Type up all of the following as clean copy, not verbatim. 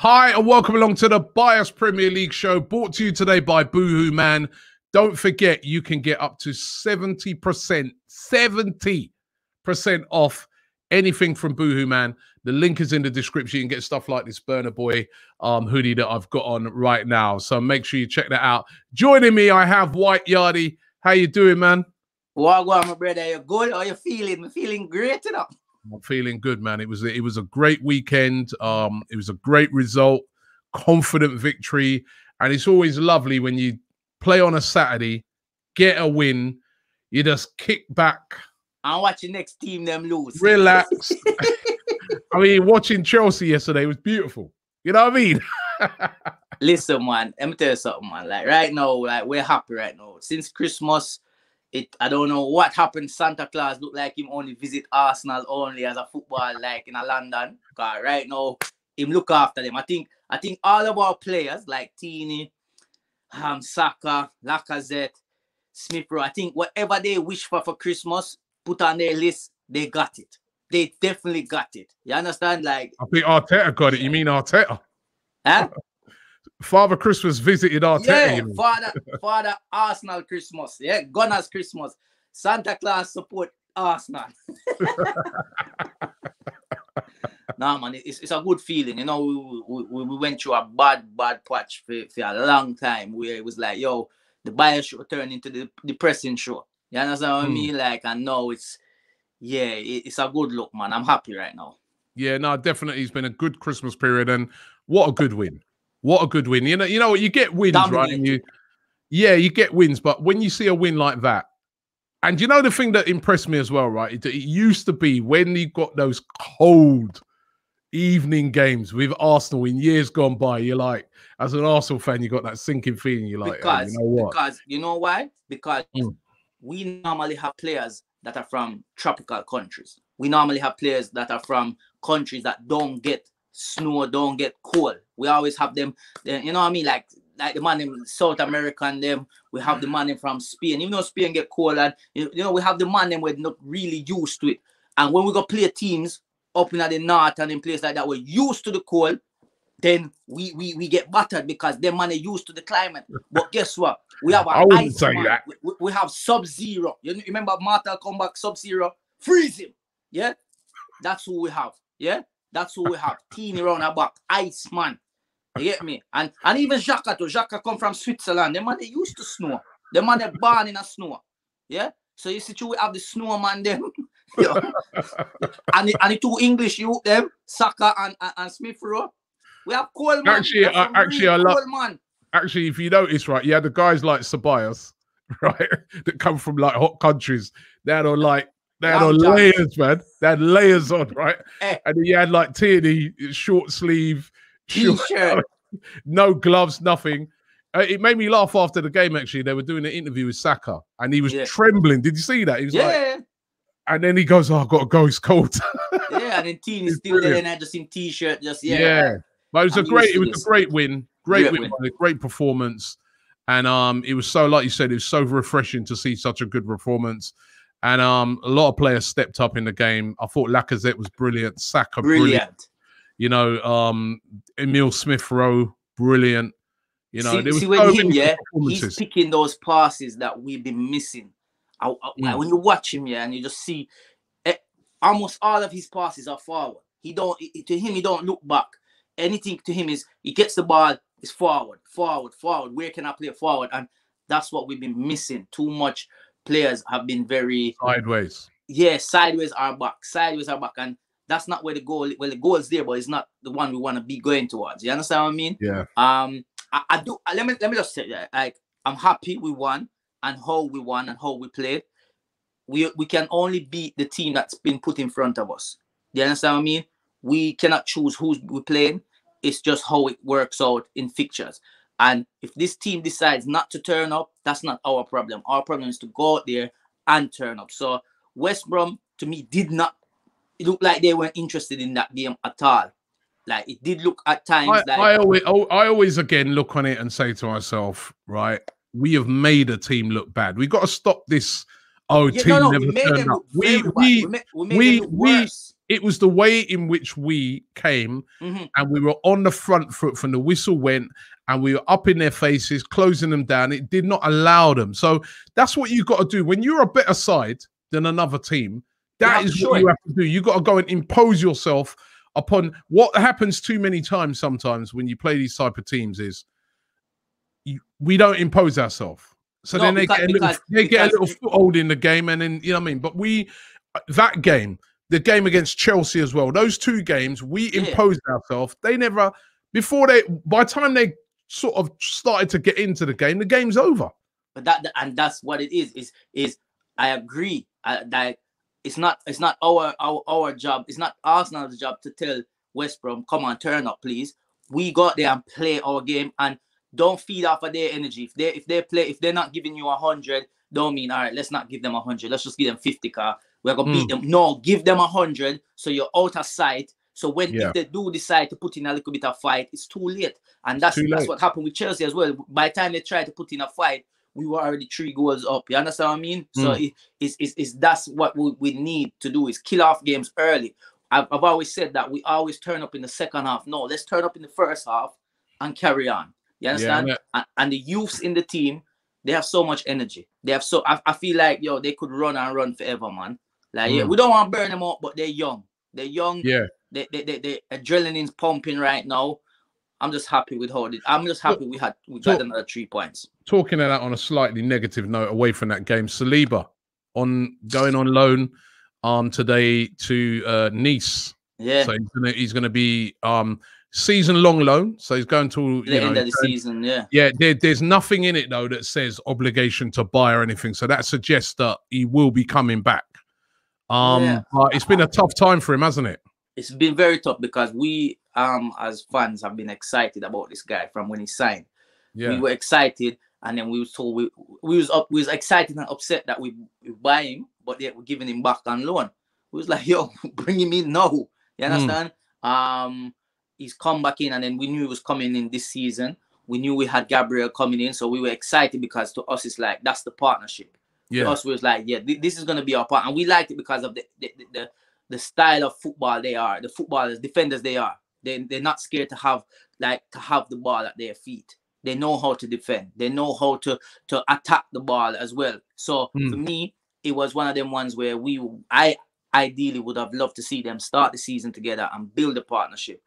Hi, and welcome along to the Bias Premier League show, brought to you today by Boohoo Man. Don't forget, you can get up to 70% off anything from Boohoo Man. The link is in the description. You can get stuff like this Burner Boy hoodie that I've got on right now. So make sure you check that out. Joining me, I have White Yardie. How you doing, man? Well, my brother, you good? How you feeling? I'm feeling great enough. I'm feeling good, man. It was a great weekend. It was a great result, confident victory, and it's always lovely when you play on a Saturday, get a win, you just kick back and watch the next team them lose. Relax. I mean, watching Chelsea yesterday was beautiful. You know what I mean? Listen, man, let me tell you something, man. Like right now, like we're happy right now. Since Christmas. I don't know what happened. Santa Claus looked like him only visit Arsenal only as a football like in London. Because right now, him look after them. I think all of our players like Tini, Saka, Lacazette, Smith Rowe, I think whatever they wish for Christmas, put on their list, they got it. They definitely got it. You understand? Like I think Arteta got it. You mean Arteta? Huh? Father Christmas visited Arteta. Yeah, Father Arsenal Christmas. Yeah, Gunners Christmas. Santa Claus support Arsenal. Nah, man, it's a good feeling. You know, we went through a bad patch for a long time where it was like, yo, the Bias show turned into the depressing show. You understand what I mean? Like, I know it's a good look, man. I'm happy right now. Yeah, no, definitely. It's been a good Christmas period, and what a good win. What a good win. You know what? You get wins, right? And you get wins. But when you see a win like that, and you know the thing that impressed me as well, right? It used to be when you got those cold evening games with Arsenal in years gone by, you're like, as an Arsenal fan, you got that sinking feeling. You're like, because, you know what? Because, you know why? Because we normally have players that are from tropical countries. We normally have players that are from countries that don't get snow, don't get cold. We always have them, you know what I mean? Like the man in South America and them. We have the man from Spain. Even though Spain get cold, and you know, we have the man them we're not really used to it. And when we go play teams up in the north and in places like that, we're used to the cold, then we get battered because them man are used to the climate. But guess what? We have our ice man. We have Sub-Zero. You remember Mortal Kombat Sub-Zero? Freeze him. Yeah? That's who we have. Yeah? That's who we have. Teeny round our back. Iceman. You get me? And even Xhaka too. Xhaka come from Switzerland. Them man they used to snow. Them man they born in a snow. Yeah? So you see we have the snowman them. and the two English youth them, Saka and Smith Rowe. We have cold man. Actually, if you notice, right, you had the guys like Ceballos, right, that come from like hot countries. They had on layers, man. They had layers on, right? And then you had like Tierney, short sleeve, T-shirt, no gloves, nothing. It made me laugh after the game, actually. They were doing an interview with Saka, and he was trembling. Did you see that? He was like, and then he goes, "Oh, I've got to go, it's cold." Yeah, and then Tierney's still there, and I just in T-shirt, just But it was a great win. Great win, a great performance. And it was so, like you said, it was so refreshing to see such a good performance. And a lot of players stepped up in the game. I thought Lacazette was brilliant. Saka, brilliant. You know, Emile Smith Rowe, brilliant. You know, he's picking those passes that we've been missing. When you watch him, and you just see almost all of his passes are forward. He don't look back. Anything to him is he gets the ball, is forward. Where can I play forward? And that's what we've been missing. Too much players have been very sideways. Yeah, sideways are back, and that's not where the goal. Well, the goal is there, but it's not the one we want to be going towards. You understand what I mean? Yeah. I do. Let me just say that. Like, I'm happy we won and how we won and how we played. We can only beat the team that's been put in front of us. You understand what I mean? We cannot choose who we're playing. It's just how it works out in fixtures. And if this team decides not to turn up, that's not our problem. Our problem is to go out there and turn up. So West Brom, to me, did not look like they weren't interested in that game at all. Like, it did look at times I always again look on it and say to myself, right, we have made a team look bad. We've got to stop this. Team never turned up. We It was the way in which we came and we were on the front foot from the whistle went and we were up in their faces, closing them down. It did not allow them. So that's what you've got to do. When you're a better side than another team, that is what you have to do. You've got to go and impose yourself upon. What happens too many times sometimes when you play these type of teams is we don't impose ourselves. So then they get a little foothold in the game, and then, you know what I mean? But that game, the game against Chelsea as well, those two games, we imposed ourselves. They never, by the time they sort of started to get into the game's over. But that's what it is I agree that it's not our job. It's not Arsenal's job to tell West Brom, come on, turn up, please. We got there and play our game and don't feed off of their energy. If they're not giving you 100, don't mean, all right, let's not give them 100. Let's just give them 50, car. We're gonna beat them. No, give them 100 so you're out of sight. So if they do decide to put in a little bit of fight, it's too late. And that's what happened with Chelsea as well. By the time they tried to put in a fight, we were already 3 goals up. You understand what I mean? So that's what we need to do, is kill off games early. I've always said that we always turn up in the second half. No, let's turn up in the first half and carry on. You understand? And the youths in the team, they have so much energy. They have I feel like, they could run and run forever, man. Like, we don't want to burn them out, but they're young. They're young. Yeah. The adrenaline's pumping right now. I'm just happy with I'm just happy we got another 3 points. Talking of that on a slightly negative note, away from that game, Saliba going on loan today to Nice. Yeah. So he's gonna be season-long loan. So he's going to the end of the season. Yeah. Yeah. There's nothing in it though that says obligation to buy or anything. So that suggests that he will be coming back. But it's been a tough time for him, hasn't it? It's been very tough because we, as fans, have been excited about this guy from when he signed. Yeah. We were excited, and then we was told we was excited and upset that we buy him, but they were giving him back on loan. We was like, yo, bring him in now. You understand? He's come back in, and then we knew he was coming in this season. We knew we had Gabriel coming in, so we were excited because to us it's like that's the partnership. Yeah. To us, we was like, this is gonna be our part, and we liked it because of the style of football they are, the footballers, defenders they are. They're not scared to have the ball at their feet. They know how to defend. They know how to attack the ball as well. So for me, it was one of them ones where I ideally would have loved to see them start the season together and build a partnership.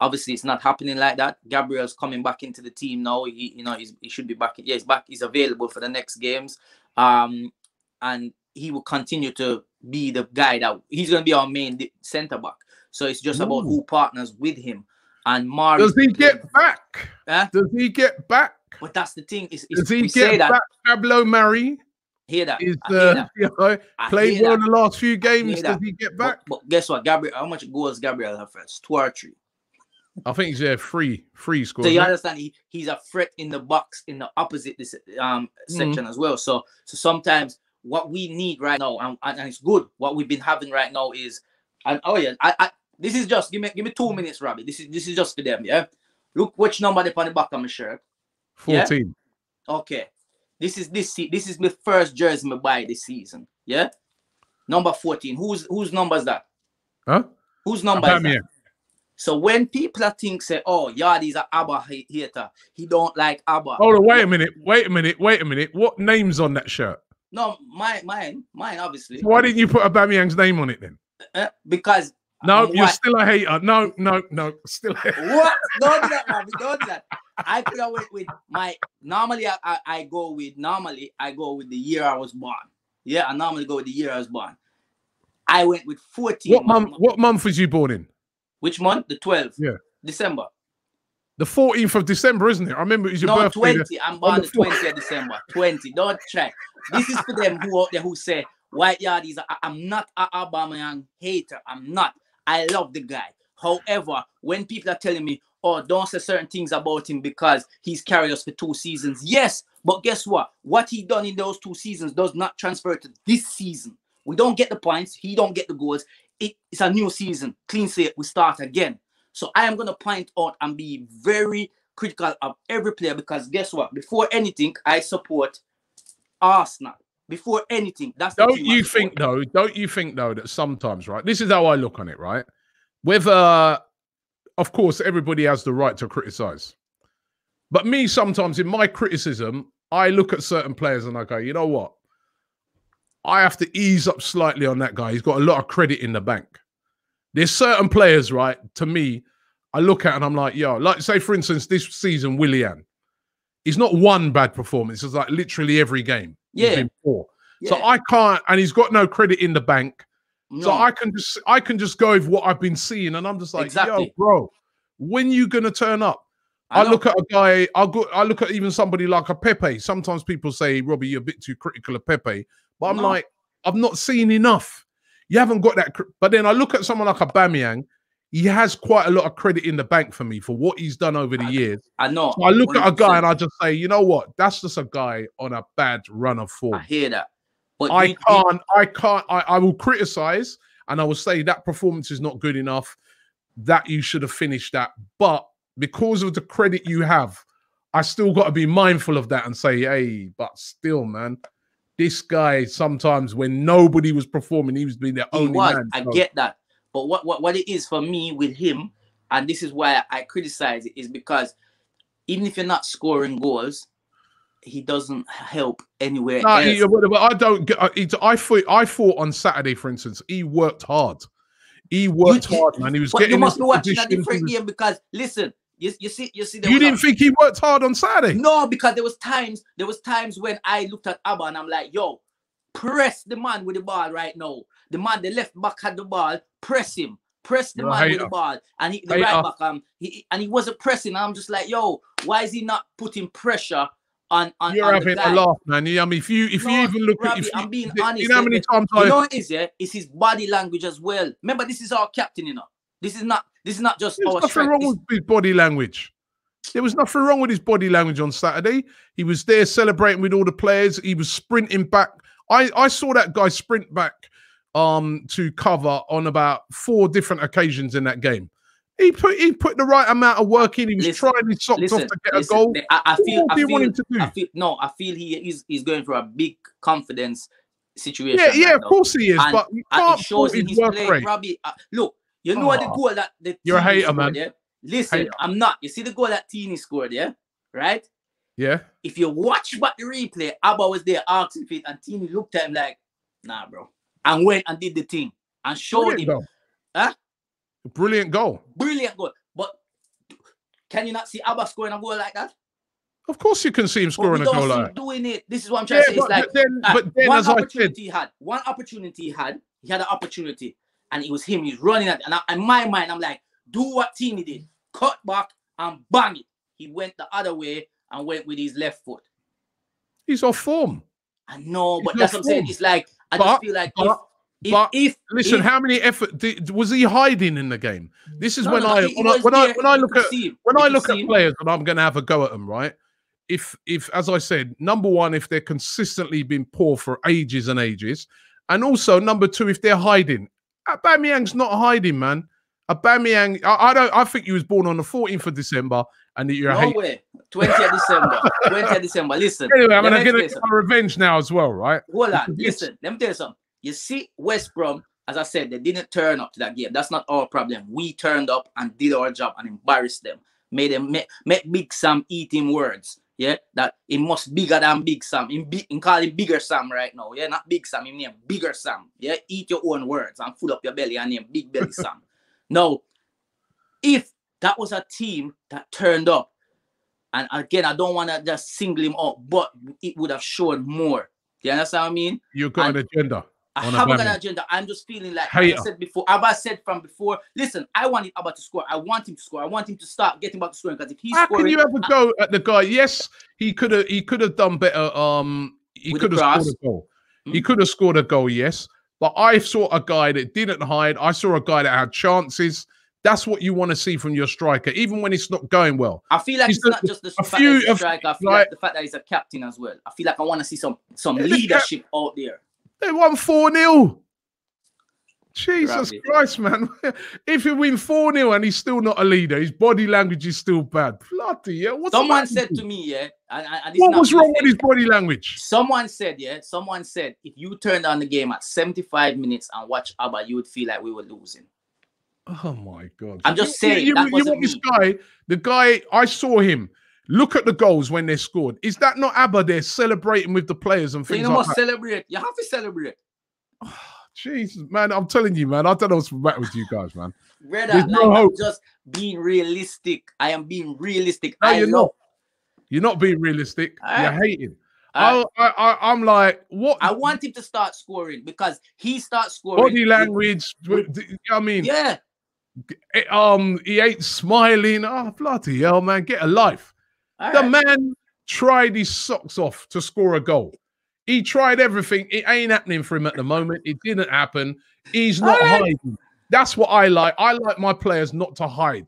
Obviously, it's not happening like that. Gabriel's coming back into the team now. He should be back. Yeah, he's back. He's available for the next games. And he will continue to be the guy that he's going to be our main centre back. So it's just about who partners with him. And Mari, does he get back? Does he get back? But that's the thing. Does he get back? Pablo Mari? Hear that? Played well in the last few games. Does he get back? But guess what, Gabriel? How much goals Gabriel have first? 2 or 3. I think he's free scores. So you understand, he's a threat in the box in the opposite section as well. So sometimes what we need right now, and it's good. What we've been having right now is, this is just give me 2 minutes, Robbie. This is just for them, yeah. Look which number they on the back of my shirt. 14. Yeah? Okay. This is my first jersey I buy this season. Yeah. Number 14. Whose number is that? Huh? Whose number is that? So when people think say, oh, Yardy's an ABBA hater, he don't like ABBA. Hold on, wait a minute. What name's on that shirt? No, mine, obviously. So why didn't you put Aubameyang's name on it then? Because you're still a hater. No, still a hater. What? Don't do that, man. Don't do that. I put away with my normally I go with the year I was born. Yeah, I normally go with the year I was born. I went with 14. What month was you born in? Which month? The 12th. Yeah. December. The 14th of December, isn't it? I remember it was your birthday. 20. I'm born the 20th of December. 20. Don't check. This is for them who out there who say, White Yardies, I'm not an Aubameyang hater. I'm not. I love the guy. However, when people are telling me, oh, don't say certain things about him because he's carried us for 2 seasons. Yes, but guess what? What he done in those 2 seasons does not transfer to this season. We don't get the points. He don't get the goals. It's a new season. Clean slate. We start again. So I am going to point out and be very critical of every player because guess what? Before anything, I support Arsenal. before anything. That's don't you think though? Don't you think though that sometimes, right? This is how I look on it, right? Whether, of course, everybody has the right to criticize, but me sometimes in my criticism, I look at certain players and I go, you know what? I have to ease up slightly on that guy. He's got a lot of credit in the bank. There's certain players, right? To me, I look at and I'm like, yo, like say for instance, this season, Willian. He's not one bad performance. It's like literally every game. Yeah. He's been poor. Yeah. So I can't, and he's got no credit in the bank. No. So I can just go with what I've been seeing, and I'm just like, yo, bro, when you gonna turn up? I look at a guy. I look at even somebody like a Pepe. Sometimes people say, Robbie, you're a bit too critical of Pepe, but I'm like, I've not seen enough. You haven't got that. But then I look at someone like Aubameyang. He has quite a lot of credit in the bank for me for what he's done over the years. I know. So I look 100%. At a guy and I just say, you know what? That's just a guy on a bad run of form. I hear that. But I will criticize and I will say that performance is not good enough, that you should have finished that. But because of the credit you have, I still got to be mindful of that and say, hey, but still, man, this guy sometimes when nobody was performing, he was being the only man. I get that. But what it is for me with him, and this is why I criticize it, is because even if you're not scoring goals, he doesn't help anywhere else. But I don't get. I thought on Saturday, for instance, he worked hard. He worked hard, man. He was getting. You must be watching a different game because listen, you see. You didn't think he worked hard on Saturday? No, because there was times when I looked at Abba and I'm like, yo, press the man with the ball right now. The man, the left back had the ball. Press him. Press the man with the ball. And the right back, he wasn't pressing. I'm just like, yo, why is he not putting pressure on You're having a laugh, man. I mean, if you even look Robbie, at, I'm being honest. You know how many times you know what it is, yeah? It's his body language as well. Remember, this is our captain, you know. This is not just our nothing wrong with his body language. There was nothing wrong with his body language on Saturday. He was there celebrating with all the players. He was sprinting back. I saw that guy sprint back to cover on about 4 different occasions in that game. He put the right amount of work in. He was trying his socks off to get a goal. I feel he's going for a big confidence situation. Yeah, of course he is. But you can't it shows in his play. Robbie, look, you know the goal that you're a hater, man. Yeah? Listen, I'm not. You see the goal that Tini scored, yeah? Right? Yeah. If you watch back the replay, Abba was there asking for it, and Tini looked at him like, nah, bro. And went and did the thing and showed him. Huh? Brilliant goal. Brilliant goal. But can you not see Abba scoring a goal like that? Of course you can see him scoring a goal like that. Doing it. This is what I'm trying to say. It's like one opportunity he had. One opportunity he had. He had an opportunity. And it was him. He's running at it. And in my mind, I'm like, do what Tini did. Cut back and bang it. He went the other way and went with his left foot. He's off form. I know, but that's what I'm saying. It's like, I just feel like listen, how many effort was he hiding in the game? This is when I look at players and I'm going to have a go at them, right? If as I said, number one, if they're consistently been poor for ages and ages, and also number two, if they're hiding. Aubameyang's not hiding, man. Aubameyang, I think he was born on the 14th of December, and you're a way. 20th December. 20th December. Listen. Anyway, I'm going to get my revenge now as well, right? Hold on. Listen, let me tell you something. You see, West Brom, as I said, they didn't turn up to that game. That's not our problem. We turned up and did our job and embarrassed them. Made them make Big Sam eat him words. Yeah, that he must bigger than Big Sam. In call him Bigger Sam right now. Yeah, not Big Sam. Him name Bigger Sam. Yeah, eat your own words and full up your belly and name Big Belly Sam. Now, if that was a team that turned up, and again, I don't want to just single him out, but it would have shown more. Do you understand what I mean? You've got an agenda. I haven't got an agenda. I'm just feeling like I said before. Abba said from before, listen, I wanted Abba to score. I want him to score. I want him to start getting back to scoring. Because if he's scoring, can you ever go at the guy? Yes, he could have done better. He could have scored a goal. He could have scored a goal, yes. But I saw a guy that didn't hide. I saw a guy that had chances. That's what you want to see from your striker, even when it's not going well. I feel like it's not just the fact that he's a striker. I feel like the fact that he's a captain as well. I feel like I want to see some leadership out there. They won 4-0. Jesus Christ, man. If you win 4-0 and he's still not a leader, his body language is still bad. Bloody hell. Someone said to me, yeah. And what was wrong with his body language? Someone said, if you turned on the game at 75 minutes and watch ABBA, you would feel like we were losing. Oh, my God. I'm just saying. You want this guy, the guy, I saw him. Look at the goals when they're scored. Is that not ABBA there celebrating with the players and things like that? You must celebrate. You have to celebrate. Jesus, man, I'm telling you, man. I don't know what's the matter with you guys, man. Brother, I'm just being realistic. I am being realistic. No, you're not. You're not being realistic. You're hating. I'm like, what? I want him to start scoring because he starts scoring. Body language. I mean, yeah. He ain't smiling. Oh, bloody hell, man. Get a life. The man tried his socks off to score a goal. He tried everything. It ain't happening for him at the moment. It didn't happen. He's not hiding. That's what I like. I like my players not to hide,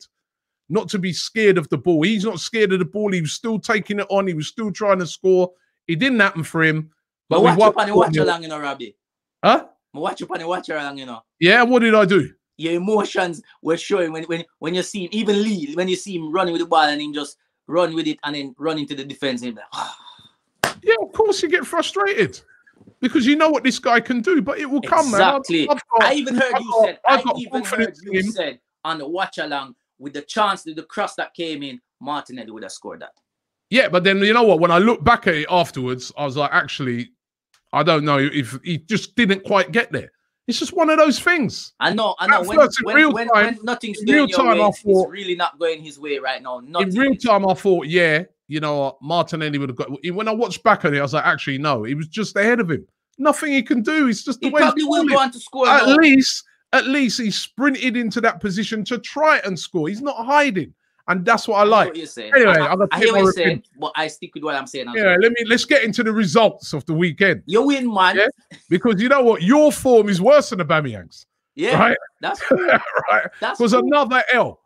not to be scared of the ball. He's not scared of the ball. He was still taking it on. He was still trying to score. It didn't happen for him. But watch along, you know, Robbie. Huh? Watch along, you know. Yeah, what did I do? Your emotions were showing when you see him, even Lee, when you see him running with the ball and him just run with it and then run into the defense. And like, yeah, of course you get frustrated because you know what this guy can do, but it will come, man. Exactly. I even heard you said on the watch along with the chance, the cross that came in, Martinelli would have scored that. Yeah, but then you know what? When I look back at it afterwards, I was like, actually, I don't know if he just didn't quite get there. It's just one of those things. I know. When nothing's going your way, it's really not going his way right now. In real time, I thought, yeah, you know, Martinelli would have got. When I watched back at it, I was like, actually, no, he was just ahead of him. Nothing he can do. It's just the way he probably will go on to score. At least he sprinted into that position to try and score. He's not hiding. And that's what I like. What you're saying. Anyway, I hear what you're saying, but I stick with what I'm saying. Yeah, let's get into the results of the weekend. You win, man. Yeah? Because you know what? Your form is worse than Aubameyang's. Yeah, right? That's cool. Right. Because another L.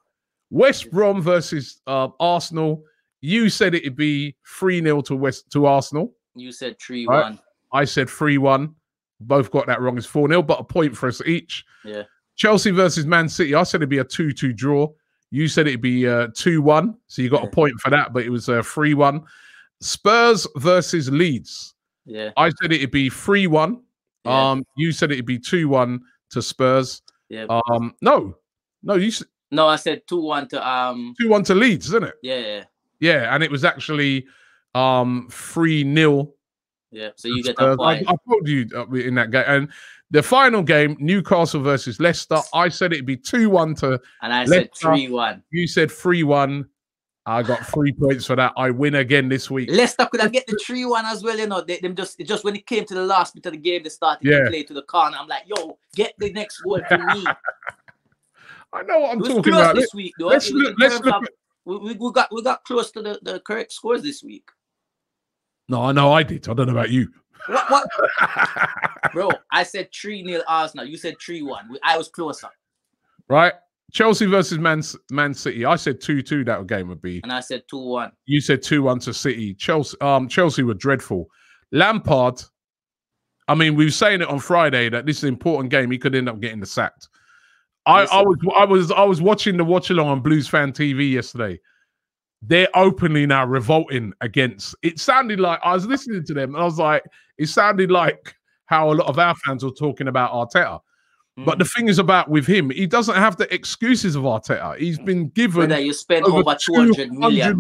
West Brom versus Arsenal. You said it'd be 3-0 to Arsenal. You said 3-1. Right? I said 3-1. Both got that wrong. It's 4-0, but a point for us each. Yeah. Chelsea versus Man City. I said it'd be a 2-2 draw. You said it'd be 2-1, so you got a point for that, but it was 3-1. Spurs versus Leeds. Yeah. I said it'd be 3-1. Yeah. You said it'd be 2-1 to Spurs. Yeah. No, you said no. I said 2-1 to 2-1 to Leeds, isn't it? Yeah, and it was actually 3-0. Yeah, so you get that point. I told you in that game. And the final game, Newcastle versus Leicester, I said it'd be 2-1 to and I Leicester. said 3-1. You said 3-1. I got 3 points for that. I win again this week. Leicester could have get the 3-1 as well, you know. Just when it came to the last bit of the game, they started to play to the corner. I'm like, yo, get the next goal for me. I know what I'm talking about. This week, though. We got close to the correct scores this week. No, I know I did. I don't know about you. What? Bro, I said 3-0 Arsenal. You said 3-1. I was closer. Right. Chelsea versus Man City. I said 2-2 that game would be. And I said 2-1. You said 2-1 to City. Chelsea were dreadful. Lampard, I mean, we were saying it on Friday that this is an important game. He could end up getting the sacked. I was watching the watch along on Blues Fan TV yesterday. They're openly now revolting against. It sounded like I was listening to them, and I was like, it sounded like how a lot of our fans were talking about Arteta. But the thing is about with him, he doesn't have the excuses of Arteta. He's been given. Whether you spend over 200 million,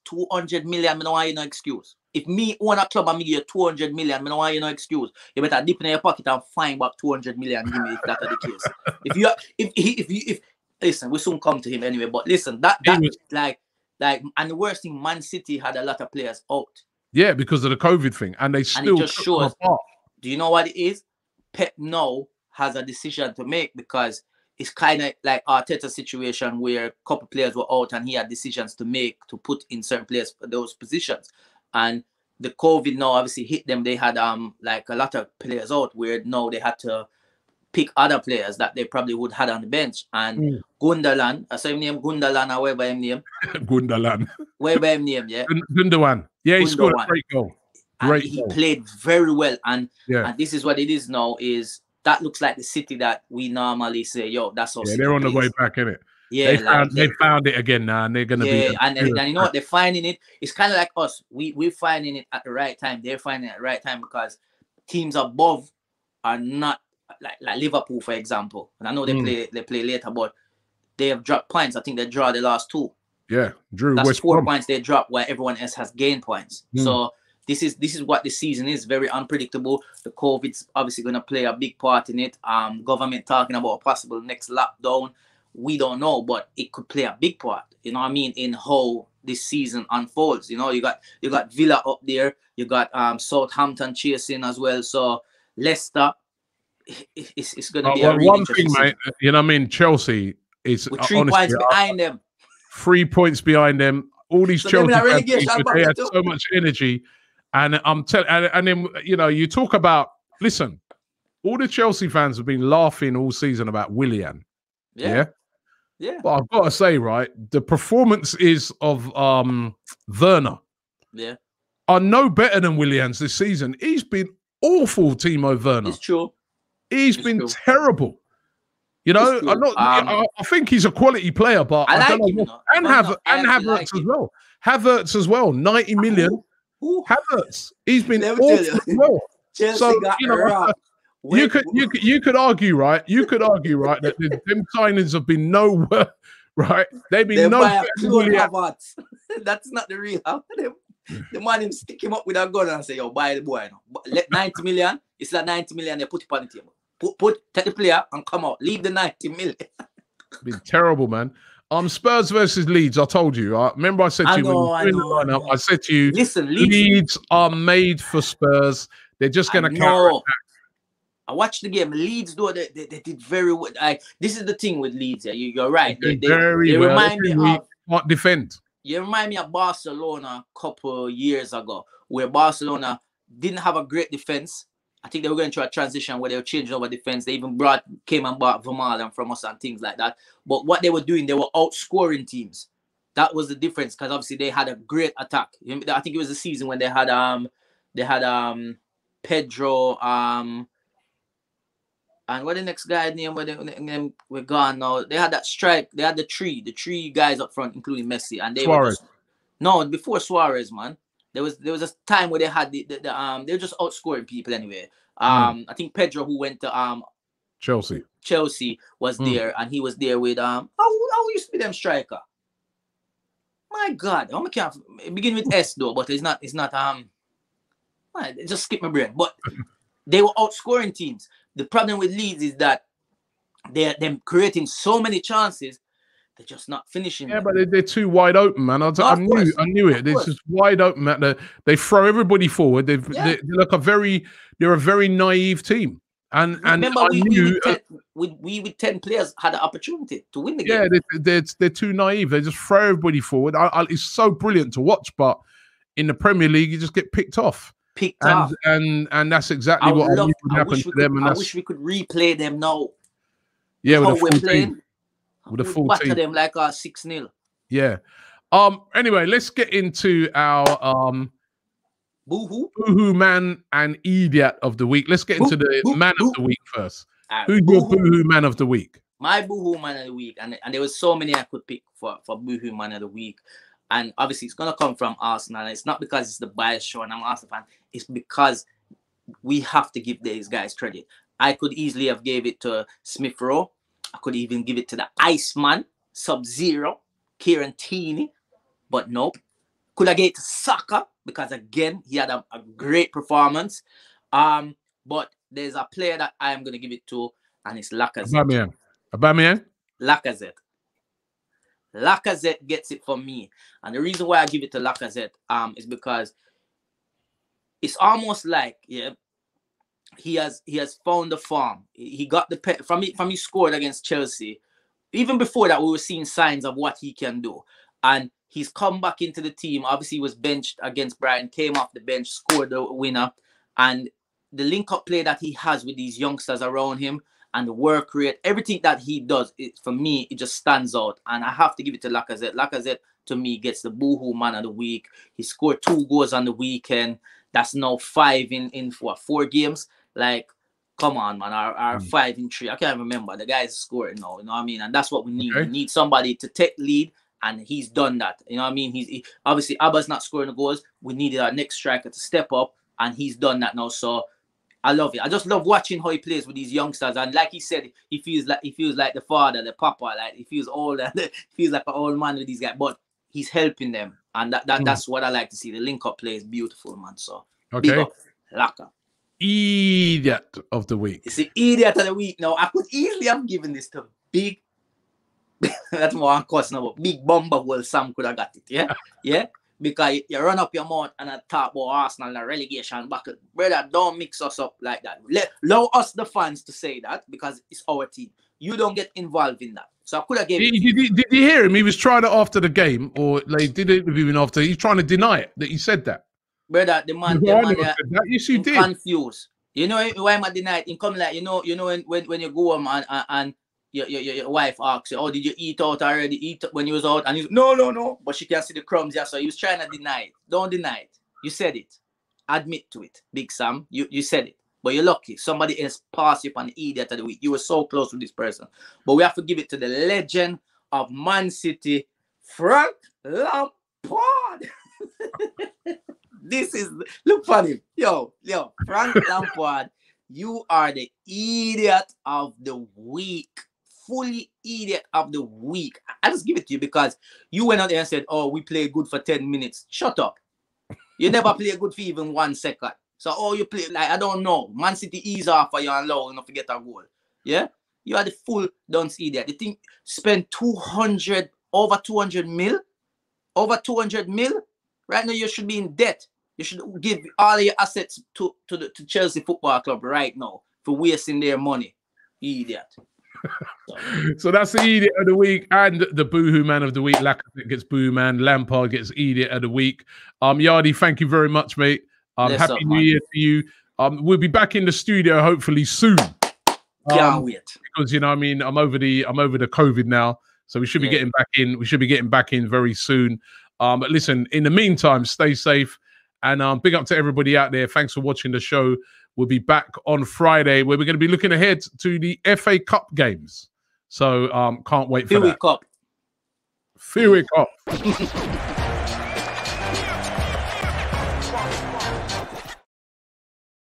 200 million, I don't want you no excuse. If me own a club and me give you 200 million, I don't want you no excuse. You better dip in your pocket and find back 200 million. Give me if that's the case. If listen, we soon come to him anyway. But listen, that was like, and the worst thing, Man City had a lot of players out. Yeah, because of the COVID thing, and they still. And it just shows. Do you know what it is? Pep now has a decision to make because it's kind of like Arteta's situation where a couple players were out and he had decisions to make to put in certain players for those positions. And the COVID now obviously hit them. They had like a lot of players out where now they had to pick other players that they probably would have on the bench. And Gundogan, I saw him name Gundogan or whatever him name. Gundogan. Whatever him name, yeah. Gundogan. Yeah, he scored a great goal. He played very well. And this is what it is now is that looks like the City that we normally say, yo, that's how Yeah, City they're on the plays. way back, innit? Yeah, they found it again now, and they're gonna be. And you know what? They're finding it. It's kind of like us. We're finding it at the right time. They're finding it at the right time because teams above are not like Liverpool, for example. And I know they play later, but they have dropped points. I think they draw the last 2. Yeah, Drew. That's West 4 Brom. points they dropped, while everyone else has gained points. So this is what the season is. Very unpredictable. The COVID's obviously going to play a big part in it. Government talking about a possible next lockdown. We don't know, but it could play a big part. You know what I mean? In how this season unfolds. You know, you got Villa up there. You got Southampton chasing as well. So Leicester, it's going to be a really one interesting thing, mate. season. You know what I mean? Chelsea is with 3 points behind them. 3 points behind them. All these Chelsea fans, they had so much energy, and I'm telling. And then you talk about. Listen, all the Chelsea fans have been laughing all season about Willian. Yeah. But I've got to say, right, the performances of Werner, are no better than Willian's this season. He's been awful, Timo Werner. It's true. He's been terrible. You know, I think he's a quality player, but I don't know. And Havertz as well. Havertz as well. 90 million. Havertz. He's been awful as well. Chelsea got you could argue, right? You could argue, right, that them signings have been nowhere, right? They've been nowhere. That's not the real. The man him stick him up with a gun and say, yo, buy the boy. Let 90 million. It's that 90 million. They put it on the table. Take the player and come out. Leave the 90 million. Been terrible, man. Spurs versus Leeds. I told you. Remember I said to you I said to you, listen, Leeds are made for Spurs. They're just going to counter. I watched the game. Leeds, though, they did very well. This is the thing with Leeds. Yeah, you're right. They remind me of can't defend. You remind me of Barcelona a couple years ago, where Barcelona didn't have a great defense. I think they were going through a transition where they were changing over defense. They even came and bought Vermaelen from us and things like that. But what they were doing, they were outscoring teams. That was the difference, because obviously they had a great attack. I think it was the season when they had Pedro, and what the next guy's name? We're gone now. They had that strike. They had the three guys up front, including Messi, and they Suarez. Before Suarez, man. There was a time where they had they were just outscoring people anyway. I think Pedro, who went to Chelsea was there, and he was there with how used to be them striker. My God, I can't begin with S though, but it's not it just skipped my brain. But they were outscoring teams. The problem with Leeds is that they're creating so many chances, they're just not finishing. Yeah, but they're too wide open, man. I knew it. They're just wide open, man. They throw everybody forward. They're a very naive team. And remember, we with 10 players had the opportunity to win the game. Yeah, they're too naive. They just throw everybody forward. It's so brilliant to watch, but in the Premier League, you just get picked off. And that's exactly what I would happen to them. And I wish we could replay them now. Yeah, with a full team. With a full team. Them like 6-0. Yeah. Anyway, let's get into our boohoo man and idiot of the week. Let's get into the man of the week first. Who's your boohoo man of the week? My boohoo man of the week, and there was so many I could pick for boohoo man of the week. And obviously, it's going to come from Arsenal. It's not because it's the bias show and I'm an Arsenal fan. It's because we have to give these guys credit. I could easily have gave it to Smith Rowe. I could even give it to the Iceman, Sub-Zero, Kieran Tierney. But nope. Could I get it to Saka? Because, again, he had a great performance. But there's a player that I am going to give it to, and it's Lacazette. Aubameyang? Lacazette gets it for me. And the reason why I give it to Lacazette is because it's almost like he has found the form. He got the from he scored against Chelsea. Even before that, we were seeing signs of what he can do. And he's come back into the team. Obviously, he was benched against Brighton, came off the bench, scored the winner. And the link-up play that he has with these youngsters around him, and the work rate, everything that he does, for me, it just stands out. And I have to give it to Lacazette. Lacazette, to me, gets the boohoo man of the week. He scored 2 goals on the weekend. That's now 5 in 4 games. Like, Come on, man. Our 5-3. I can't remember. The guy's scoring now. You know what I mean? And that's what we need. We need somebody to take lead, and he's done that. You know what I mean? Obviously Abba's not scoring the goals. We needed our next striker to step up, and he's done that now. So I love it. I just love watching how he plays with these youngsters. And like he said, he feels like the father, the papa. Like he feels older. He feels like an old man with these guys. But he's helping them, and that's what I like to see. The link-up play is beautiful, man. So big up, Laka. Idiot of the week. It's the idiot of the week. Now, I could easily have given this to Big. That's more on course now, but Big Bumba. Well, Sam could have got it. Yeah, yeah. Because you run up your mouth and talk about Arsenal and the relegation battle. Brother, don't mix us up like that. Allow us, the fans, to say that because it's our team. You don't get involved in that. So I could have given it. Did you hear him? He was trying it after the game, or they did interview him after. He's trying to deny it that he said that. Brother, the man yes, you did. Confused. You know why am I denied? In come like you know when you go home and your wife asks you, oh, did you eat out already? Eat when you was out, and he's no. But she can see the crumbs. Yeah, so he was trying to deny it. Don't deny it. You said it. Admit to it, Big Sam. You said it. But you're lucky. Somebody else passed you on the idiot of the week. You were so close with this person. But we have to give it to the legend of Man City, Frank Lampard. This is, look for him. Yo, Frank Lampard, you are the idiot of the week. Fully idiot of the week. I just give it to you because you went out there and said, oh, we play good for 10 minutes. Shut up. You never play good for even 1 second. So, oh, you play, like, I don't know. Man City ease off for you and low enough to get a goal. Yeah? You are the full dunce idiot. You think spend over 200 mil? Over 200 mil? Right now, you should be in debt. You should give all your assets to Chelsea Football Club right now for wasting their money. Idiot. So that's the idiot of the week and the boohoo man of the week. Lacazette gets boohoo man. Lampard gets idiot of the week. Yardi, thank you very much, mate. Happy New Year to you. We'll be back in the studio hopefully soon. Can't wait. Because you know, I mean, I'm over the COVID now, so we should be getting back in. We should be getting back in very soon. But listen, in the meantime, stay safe. And big up to everybody out there. Thanks for watching the show. We'll be back on Friday where we're going to be looking ahead to the FA Cup games. So can't wait for that. Cup. Cup.